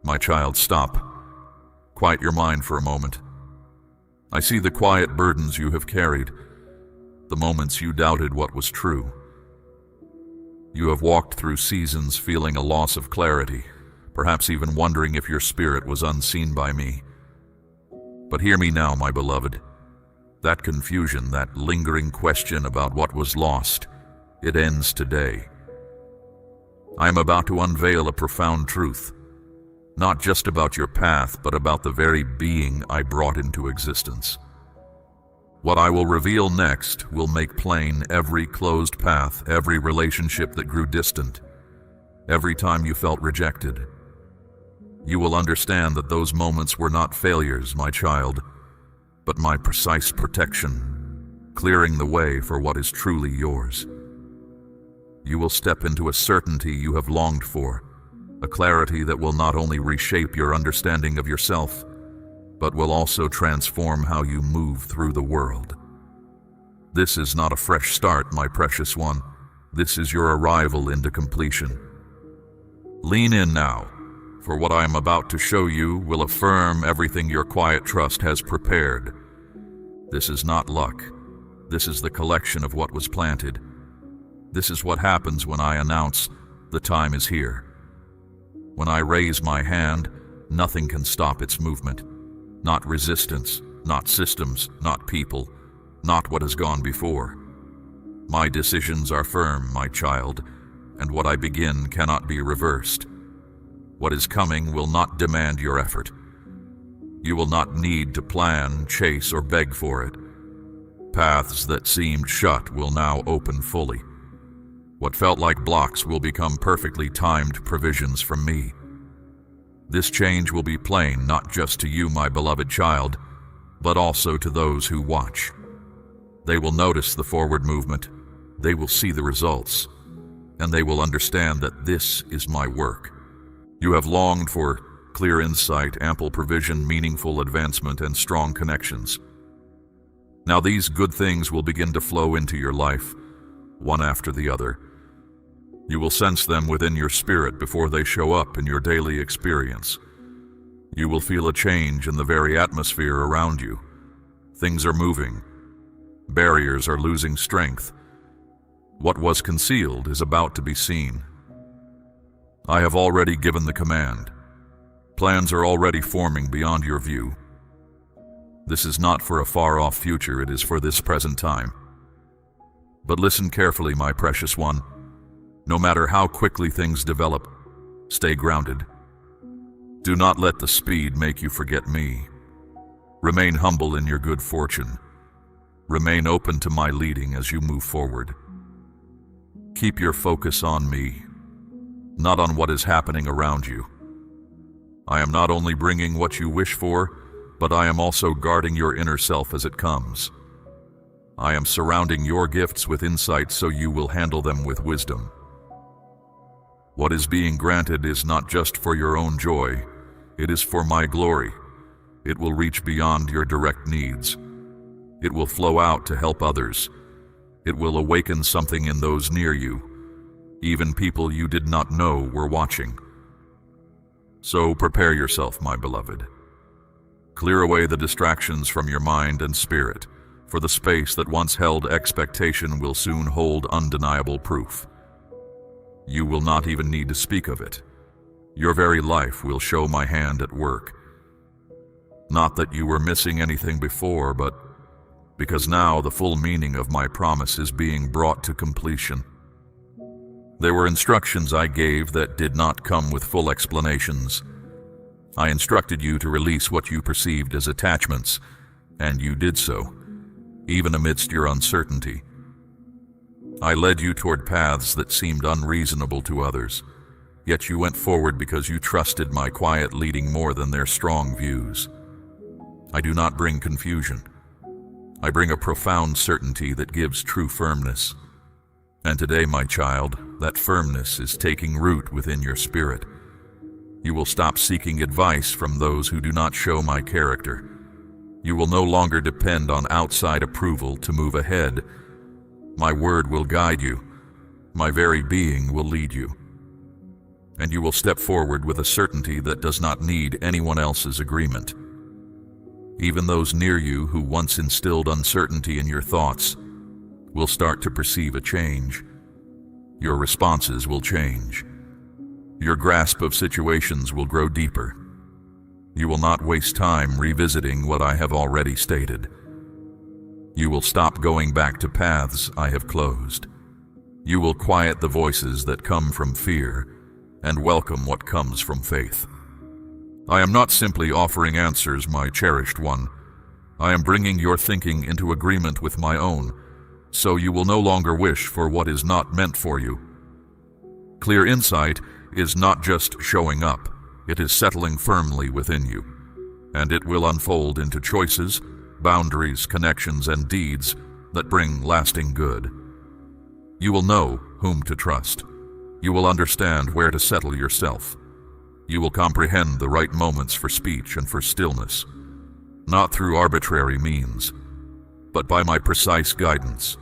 My child, stop. Quiet your mind for a moment. I see the quiet burdens you have carried, the moments you doubted what was true. You have walked through seasons feeling a loss of clarity, perhaps even wondering if your spirit was unseen by me. But hear me now, my beloved. That confusion, that lingering question about what was lost, it ends today. I am about to unveil a profound truth, not just about your path, but about the very being I brought into existence. What I will reveal next will make plain every closed path, every relationship that grew distant, every time you felt rejected. You will understand that those moments were not failures, my child, but my precise protection, clearing the way for what is truly yours. You will step into a certainty you have longed for, a clarity that will not only reshape your understanding of yourself, but will also transform how you move through the world. This is not a fresh start, my precious one. This is your arrival into completion. Lean in now, for what I am about to show you will affirm everything your quiet trust has prepared. This is not luck. This is the collection of what was planted. This is what happens when I announce the time is here. When I raise my hand, nothing can stop its movement. Not resistance, not systems, not people, not what has gone before. My decisions are firm, my child, and what I begin cannot be reversed. What is coming will not demand your effort. You will not need to plan, chase, or beg for it. Paths that seemed shut will now open fully. What felt like blocks will become perfectly timed provisions from me. This change will be plain not just to you, my beloved child, but also to those who watch. They will notice the forward movement, they will see the results, and they will understand that this is my work. You have longed for clear insight, ample provision, meaningful advancement, and strong connections. Now these good things will begin to flow into your life, one after the other. You will sense them within your spirit before they show up in your daily experience. You will feel a change in the very atmosphere around you. Things are moving. Barriers are losing strength. What was concealed is about to be seen. I have already given the command. Plans are already forming beyond your view. This is not for a far-off future, it is for this present time. But listen carefully, my precious one. No matter how quickly things develop, stay grounded. Do not let the speed make you forget me. Remain humble in your good fortune. Remain open to my leading as you move forward. Keep your focus on me, not on what is happening around you. I am not only bringing what you wish for, but I am also guarding your inner self as it comes. I am surrounding your gifts with insight so you will handle them with wisdom. What is being granted is not just for your own joy, it is for my glory. It will reach beyond your direct needs. It will flow out to help others. It will awaken something in those near you. Even people you did not know were watching. So prepare yourself, my beloved. Clear away the distractions from your mind and spirit, for the space that once held expectation will soon hold undeniable proof. You will not even need to speak of it. Your very life will show my hand at work. Not that you were missing anything before, but because now the full meaning of my promise is being brought to completion. There were instructions I gave that did not come with full explanations. I instructed you to release what you perceived as attachments, and you did so, even amidst your uncertainty. I led you toward paths that seemed unreasonable to others, yet you went forward because you trusted my quiet leading more than their strong views. I do not bring confusion. I bring a profound certainty that gives true firmness. And today, my child, that firmness is taking root within your spirit. You will stop seeking advice from those who do not show my character. You will no longer depend on outside approval to move ahead. My word will guide you. My very being will lead you. and you will step forward with a certainty that does not need anyone else's agreement. Even those near you who once instilled uncertainty in your thoughts will start to perceive a change. Your responses will change. Your grasp of situations will grow deeper. You will not waste time revisiting what I have already stated. You will stop going back to paths I have closed. You will quiet the voices that come from fear and welcome what comes from faith. I am not simply offering answers, my cherished one. I am bringing your thinking into agreement with my own, so you will no longer wish for what is not meant for you. Clear insight is not just showing up, it is settling firmly within you, and it will unfold into choices, boundaries, connections, and deeds that bring lasting good. You will know whom to trust. You will understand where to settle yourself. You will comprehend the right moments for speech and for stillness, not through arbitrary means, but by my precise guidance.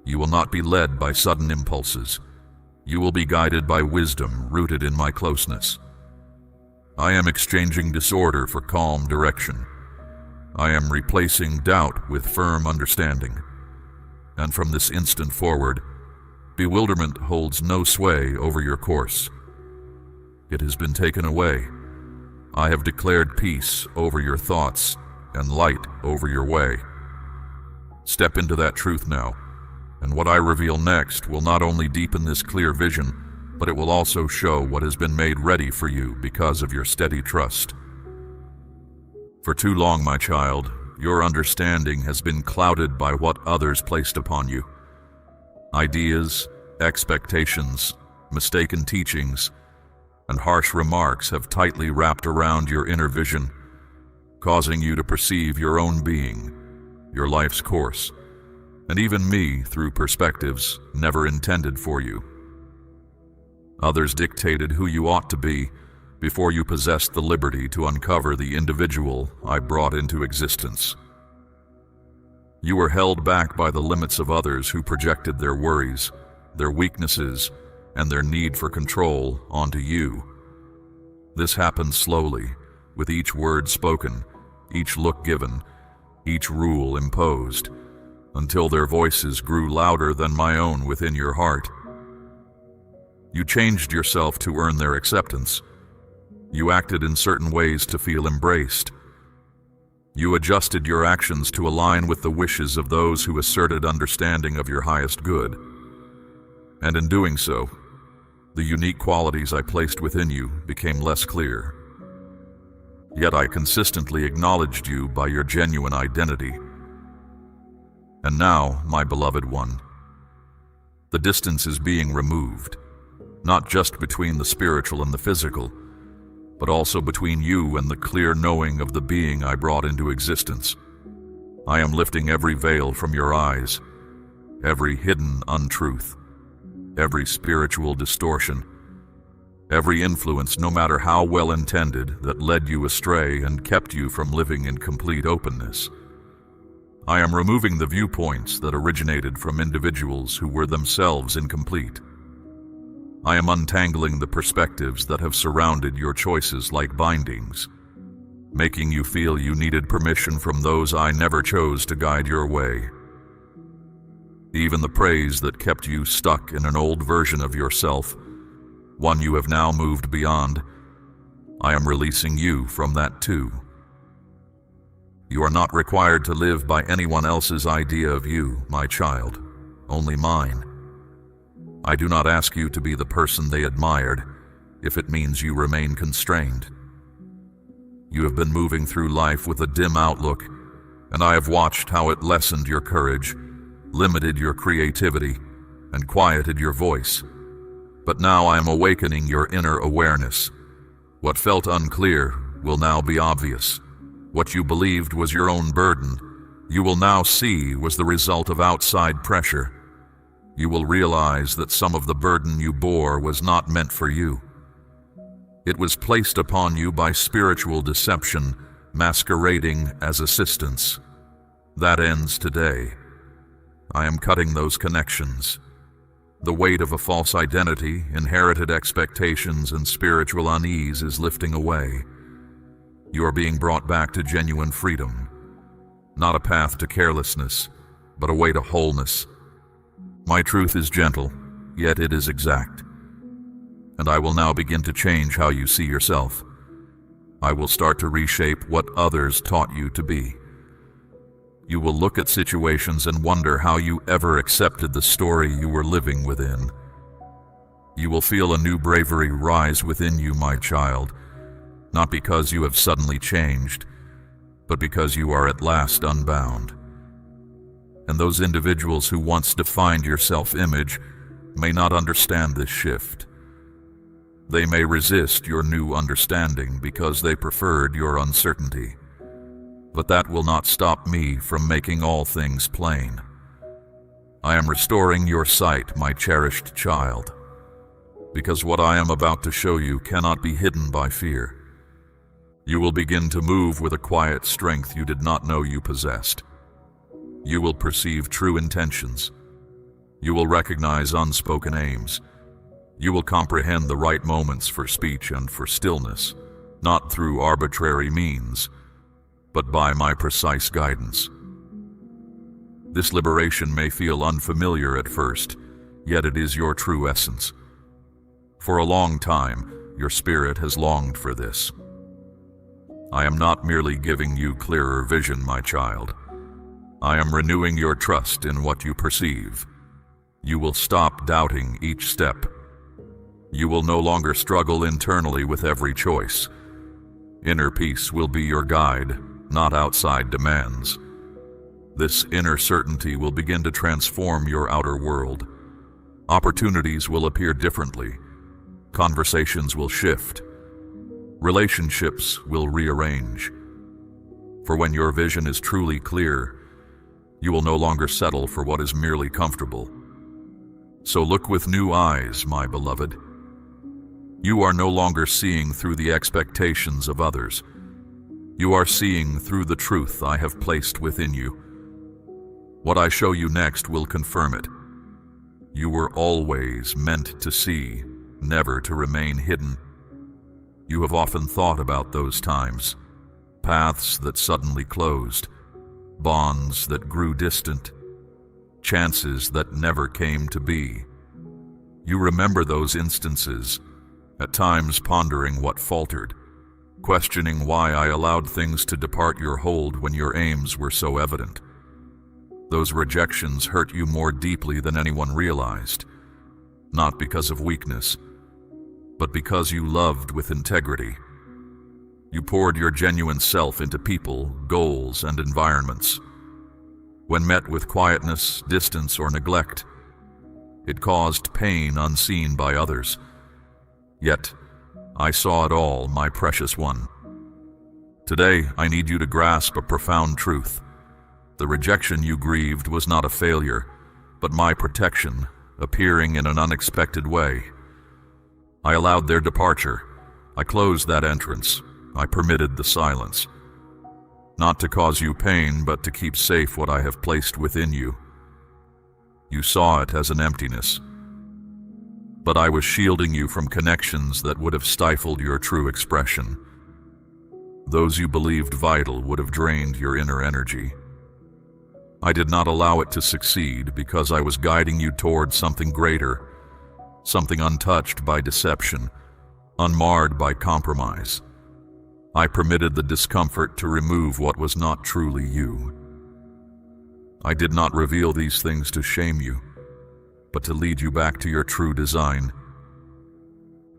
You will not be led by sudden impulses. You will be guided by wisdom rooted in my closeness. I am exchanging disorder for calm direction. I am replacing doubt with firm understanding. And from this instant forward, bewilderment holds no sway over your course. It has been taken away. I have declared peace over your thoughts and light over your way. Step into that truth now, and what I reveal next will not only deepen this clear vision, but it will also show what has been made ready for you because of your steady trust. For too long, my child, your understanding has been clouded by what others placed upon you. Ideas, expectations, mistaken teachings, and harsh remarks have tightly wrapped around your inner vision, causing you to perceive your own being, your life's course, and even me through perspectives never intended for you. Others dictated who you ought to be before you possessed the liberty to uncover the individual I brought into existence. You were held back by the limits of others who projected their worries, their weaknesses, and their need for control onto you. This happened slowly, with each word spoken, each look given, each rule imposed, until their voices grew louder than my own within your heart. You changed yourself to earn their acceptance. You acted in certain ways to feel embraced. You adjusted your actions to align with the wishes of those who asserted understanding of your highest good. And in doing so, the unique qualities I placed within you became less clear. Yet I consistently acknowledged you by your genuine identity. And now, my beloved one, the distance is being removed, not just between the spiritual and the physical, but also between you and the clear knowing of the being I brought into existence. I am lifting every veil from your eyes, every hidden untruth, every spiritual distortion, every influence, no matter how well intended, that led you astray and kept you from living in complete openness. I am removing the viewpoints that originated from individuals who were themselves incomplete. I am untangling the perspectives that have surrounded your choices like bindings, making you feel you needed permission from those I never chose to guide your way. Even the praise that kept you stuck in an old version of yourself, one you have now moved beyond, I am releasing you from that too. You are not required to live by anyone else's idea of you, my child, only mine. I do not ask you to be the person they admired, if it means you remain constrained. You have been moving through life with a dim outlook, and I have watched how it lessened your courage, limited your creativity, and quieted your voice. But now I am awakening your inner awareness. What felt unclear will now be obvious. What you believed was your own burden, you will now see was the result of outside pressure. You will realize that some of the burden you bore was not meant for you. It was placed upon you by spiritual deception, masquerading as assistance. That ends today. I am cutting those connections. The weight of a false identity, inherited expectations, and spiritual unease is lifting away. You are being brought back to genuine freedom, not a path to carelessness, but a way to wholeness. My truth is gentle, yet it is exact. And I will now begin to change how you see yourself. I will start to reshape what others taught you to be. You will look at situations and wonder how you ever accepted the story you were living within. You will feel a new bravery rise within you, my child, not because you have suddenly changed, but because you are at last unbound. And those individuals who once defined your self-image may not understand this shift. They may resist your new understanding because they preferred your uncertainty. But that will not stop me from making all things plain. I am restoring your sight, my cherished child, because what I am about to show you cannot be hidden by fear. You will begin to move with a quiet strength you did not know you possessed. You will perceive true intentions. You will recognize unspoken aims. You will comprehend the right moments for speech and for stillness, not through arbitrary means, but by my precise guidance. This liberation may feel unfamiliar at first, yet it is your true essence. For a long time, your spirit has longed for this. I am not merely giving you clearer vision, my child. I am renewing your trust in what you perceive. You will stop doubting each step. You will no longer struggle internally with every choice. Inner peace will be your guide, not outside demands. This inner certainty will begin to transform your outer world. Opportunities will appear differently. Conversations will shift. Relationships will rearrange. For when your vision is truly clear, you will no longer settle for what is merely comfortable. So look with new eyes, my beloved. You are no longer seeing through the expectations of others. You are seeing through the truth I have placed within you. What I show you next will confirm it. You were always meant to see, never to remain hidden. You have often thought about those times, paths that suddenly closed, bonds that grew distant, chances that never came to be. You remember those instances, at times pondering what faltered, questioning why I allowed things to depart your hold when your aims were so evident. Those rejections hurt you more deeply than anyone realized, not because of weakness, but because you loved with integrity. You poured your genuine self into people, goals, and environments. When met with quietness, distance, or neglect, it caused pain unseen by others. Yet, I saw it all, my precious one. Today, I need you to grasp a profound truth. The rejection you grieved was not a failure, but my protection, appearing in an unexpected way. I allowed their departure. I closed that entrance. I permitted the silence. Not to cause you pain, but to keep safe what I have placed within you. You saw it as an emptiness. But I was shielding you from connections that would have stifled your true expression. Those you believed vital would have drained your inner energy. I did not allow it to succeed because I was guiding you toward something greater, something untouched by deception, unmarred by compromise. I permitted the discomfort to remove what was not truly you. I did not reveal these things to shame you, but to lead you back to your true design.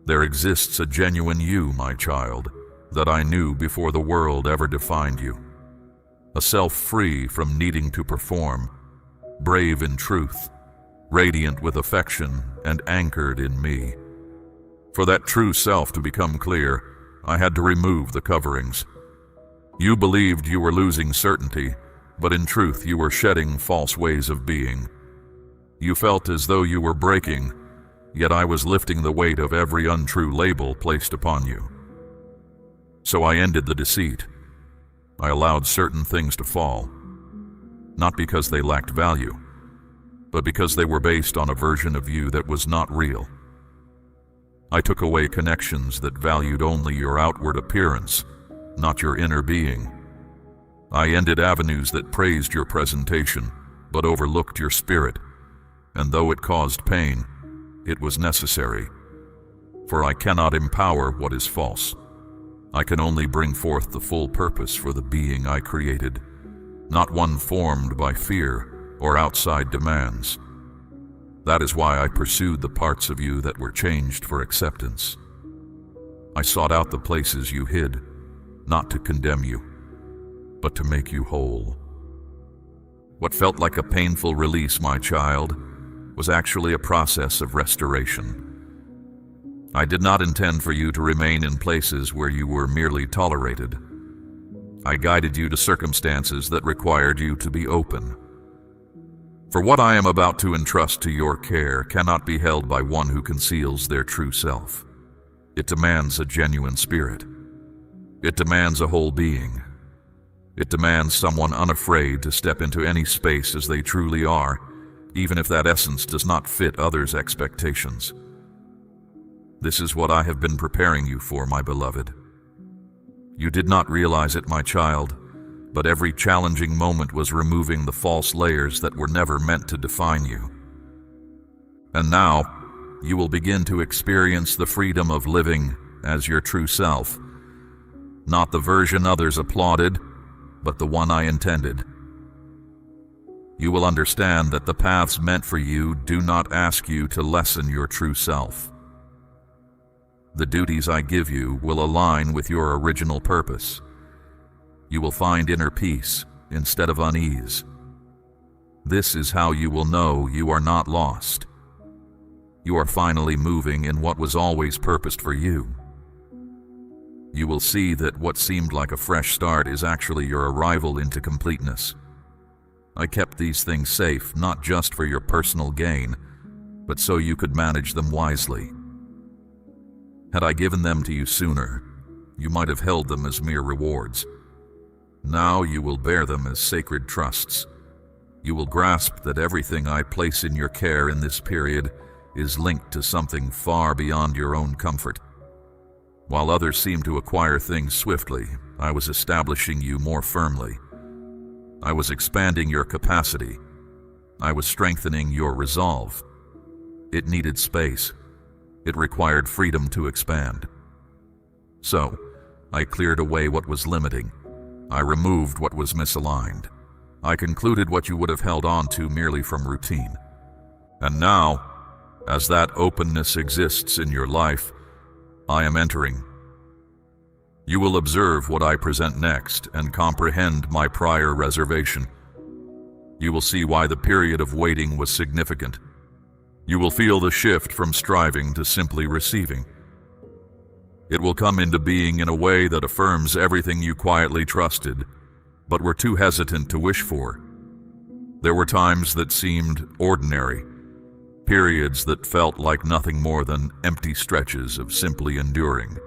There exists a genuine you, my child, that I knew before the world ever defined you. A self free from needing to perform, brave in truth, radiant with affection, and anchored in me. For that true self to become clear, I had to remove the coverings. You believed you were losing certainty, but in truth you were shedding false ways of being. You felt as though you were breaking, yet I was lifting the weight of every untrue label placed upon you. So I ended the deceit. I allowed certain things to fall, not because they lacked value, but because they were based on a version of you that was not real. I took away connections that valued only your outward appearance, not your inner being. I ended avenues that praised your presentation, but overlooked your spirit, and though it caused pain, it was necessary. For I cannot empower what is false. I can only bring forth the full purpose for the being I created, not one formed by fear or outside demands. That is why I pursued the parts of you that were changed for acceptance. I sought out the places you hid, not to condemn you, but to make you whole. What felt like a painful release, my child, was actually a process of restoration. I did not intend for you to remain in places where you were merely tolerated. I guided you to circumstances that required you to be open. For what I am about to entrust to your care cannot be held by one who conceals their true self. It demands a genuine spirit. It demands a whole being. It demands someone unafraid to step into any space as they truly are, even if that essence does not fit others' expectations. This is what I have been preparing you for, my beloved. You did not realize it, my child, but every challenging moment was removing the false layers that were never meant to define you. And now, you will begin to experience the freedom of living as your true self, not the version others applauded, but the one I intended. You will understand that the paths meant for you do not ask you to lessen your true self. The duties I give you will align with your original purpose. You will find inner peace instead of unease. This is how you will know you are not lost. You are finally moving in what was always purposed for you. You will see that what seemed like a fresh start is actually your arrival into completeness. I kept these things safe not just for your personal gain, but so you could manage them wisely. Had I given them to you sooner, you might have held them as mere rewards. Now you will bear them as sacred trusts. You will grasp that everything I place in your care in this period is linked to something far beyond your own comfort. While others seem to acquire things swiftly, I was establishing you more firmly. I was expanding your capacity. I was strengthening your resolve. It needed space. It required freedom to expand. So, I cleared away what was limiting. I removed what was misaligned. I concluded what you would have held on to merely from routine. And now, as that openness exists in your life, I am entering. You will observe what I present next and comprehend my prior reservation. You will see why the period of waiting was significant. You will feel the shift from striving to simply receiving. It will come into being in a way that affirms everything you quietly trusted, but were too hesitant to wish for. There were times that seemed ordinary, periods that felt like nothing more than empty stretches of simply enduring.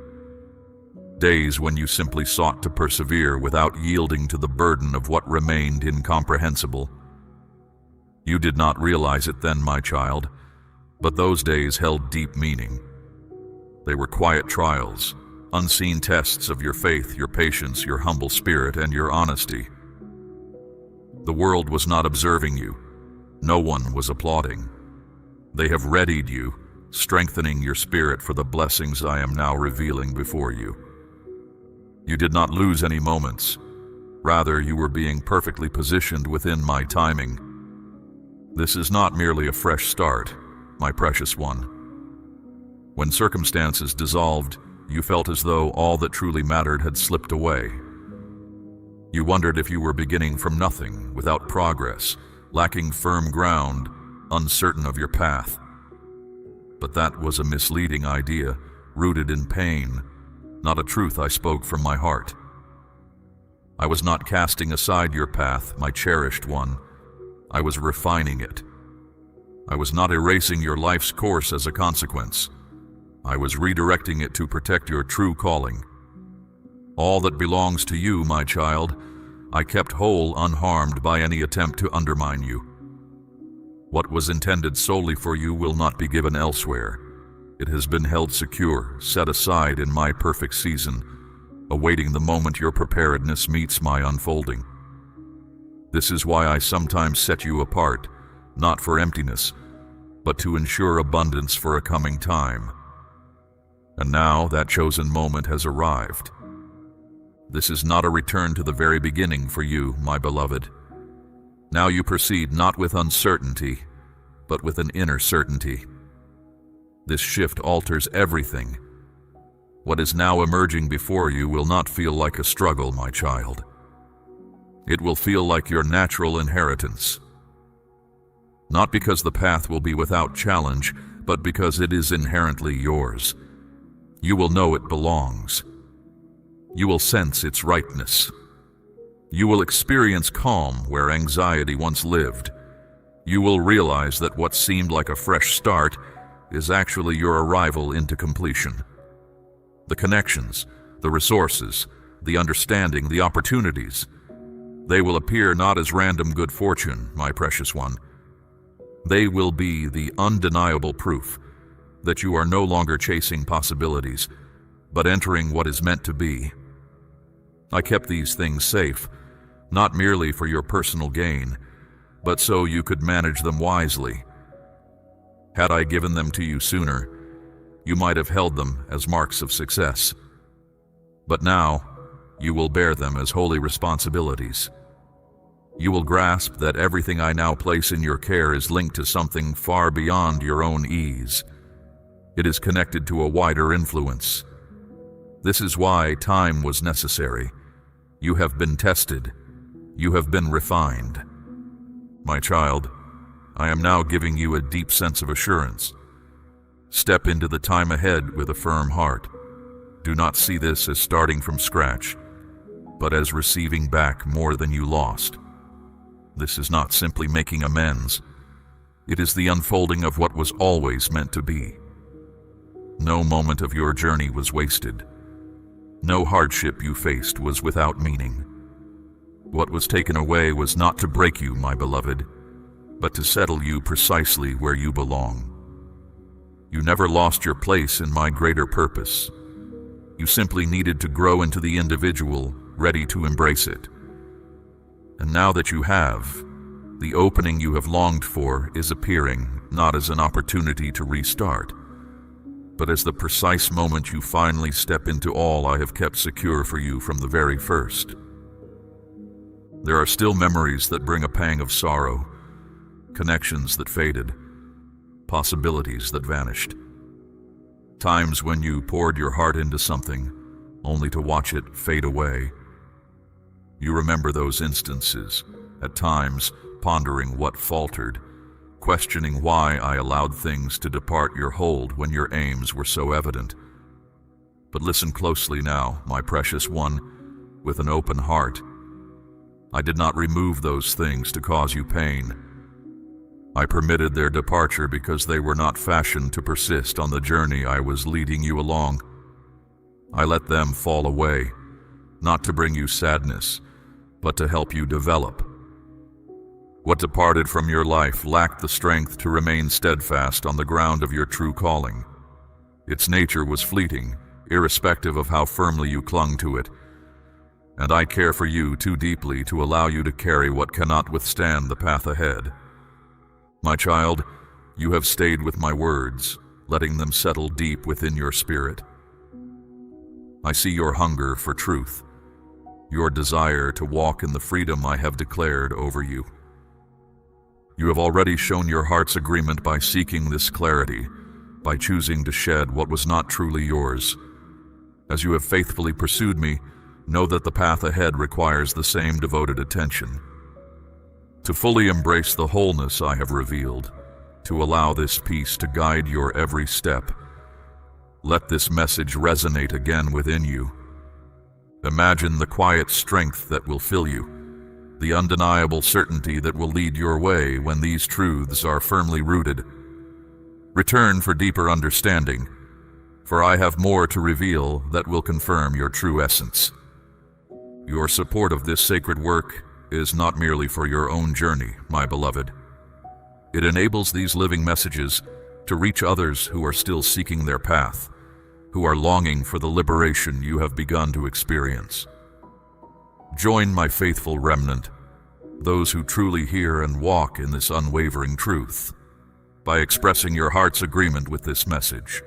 Days when you simply sought to persevere without yielding to the burden of what remained incomprehensible. You did not realize it then, my child, but those days held deep meaning. They were quiet trials, unseen tests of your faith, your patience, your humble spirit, and your honesty. The world was not observing you. No one was applauding. They have readied you, strengthening your spirit for the blessings I am now revealing before you. You did not lose any moments. Rather, you were being perfectly positioned within my timing. This is not merely a fresh start, my precious one. When circumstances dissolved, you felt as though all that truly mattered had slipped away. You wondered if you were beginning from nothing, without progress, lacking firm ground, uncertain of your path. But that was a misleading idea, rooted in pain, not a truth I spoke from my heart. I was not casting aside your path, my cherished one. I was refining it. I was not erasing your life's course as a consequence. I was redirecting it to protect your true calling. All that belongs to you, my child, I kept whole, unharmed by any attempt to undermine you. What was intended solely for you will not be given elsewhere. It has been held secure, set aside in my perfect season, awaiting the moment your preparedness meets my unfolding. This is why I sometimes set you apart, not for emptiness, but to ensure abundance for a coming time. And now that chosen moment has arrived. This is not a return to the very beginning for you, my beloved. Now you proceed not with uncertainty, but with an inner certainty. This shift alters everything. What is now emerging before you will not feel like a struggle, my child. It will feel like your natural inheritance. Not because the path will be without challenge, but because it is inherently yours. You will know it belongs. You will sense its rightness. You will experience calm where anxiety once lived. You will realize that what seemed like a fresh start is actually your arrival into completion. The connections, the resources, the understanding, the opportunities, they will appear not as random good fortune, my precious one. They will be the undeniable proof that you are no longer chasing possibilities, but entering what is meant to be. I kept these things safe, not merely for your personal gain, but so you could manage them wisely. Had I given them to you sooner, you might have held them as marks of success. But now, you will bear them as holy responsibilities. You will grasp that everything I now place in your care is linked to something far beyond your own ease. It is connected to a wider influence. This is why time was necessary. You have been tested. You have been refined. My child, I am now giving you a deep sense of assurance. Step into the time ahead with a firm heart. Do not see this as starting from scratch, but as receiving back more than you lost. This is not simply making amends. It is the unfolding of what was always meant to be. No moment of your journey was wasted. No hardship you faced was without meaning. What was taken away was not to break you, my beloved, but to settle you precisely where you belong. You never lost your place in my greater purpose. You simply needed to grow into the individual ready to embrace it. And now that you have, the opening you have longed for is appearing not as an opportunity to restart, but as the precise moment you finally step into all I have kept secure for you from the very first. There are still memories that bring a pang of sorrow, connections that faded, possibilities that vanished. Times when you poured your heart into something, only to watch it fade away. You remember those instances, at times pondering what faltered, questioning why I allowed things to depart your hold when your aims were so evident. But listen closely now, my precious one, with an open heart. I did not remove those things to cause you pain. I permitted their departure because they were not fashioned to persist on the journey I was leading you along. I let them fall away, not to bring you sadness, but to help you develop. What departed from your life lacked the strength to remain steadfast on the ground of your true calling. Its nature was fleeting, irrespective of how firmly you clung to it, and I care for you too deeply to allow you to carry what cannot withstand the path ahead. My child, you have stayed with my words, letting them settle deep within your spirit. I see your hunger for truth, your desire to walk in the freedom I have declared over you. You have already shown your heart's agreement by seeking this clarity, by choosing to shed what was not truly yours. As you have faithfully pursued me, know that the path ahead requires the same devoted attention. To fully embrace the wholeness I have revealed, to allow this peace to guide your every step, let this message resonate again within you. Imagine the quiet strength that will fill you, the undeniable certainty that will lead your way when these truths are firmly rooted. Return for deeper understanding, for I have more to reveal that will confirm your true essence. Your support of this sacred work is not merely for your own journey, my beloved. It enables these living messages to reach others who are still seeking their path, who are longing for the liberation you have begun to experience. Join my faithful remnant, those who truly hear and walk in this unwavering truth, by expressing your heart's agreement with this message.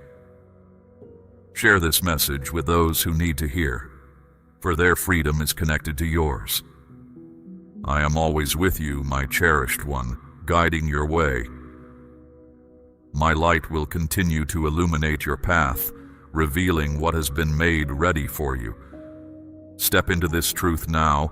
Share this message with those who need to hear, for their freedom is connected to yours. I am always with you, my cherished one, guiding your way. My light will continue to illuminate your path, revealing what has been made ready for you. Step into this truth now,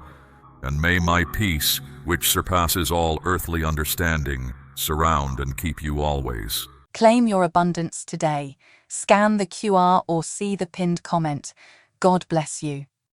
and may my peace, which surpasses all earthly understanding, surround and keep you always. Claim your abundance today. Scan the QR or see the pinned comment. God bless you.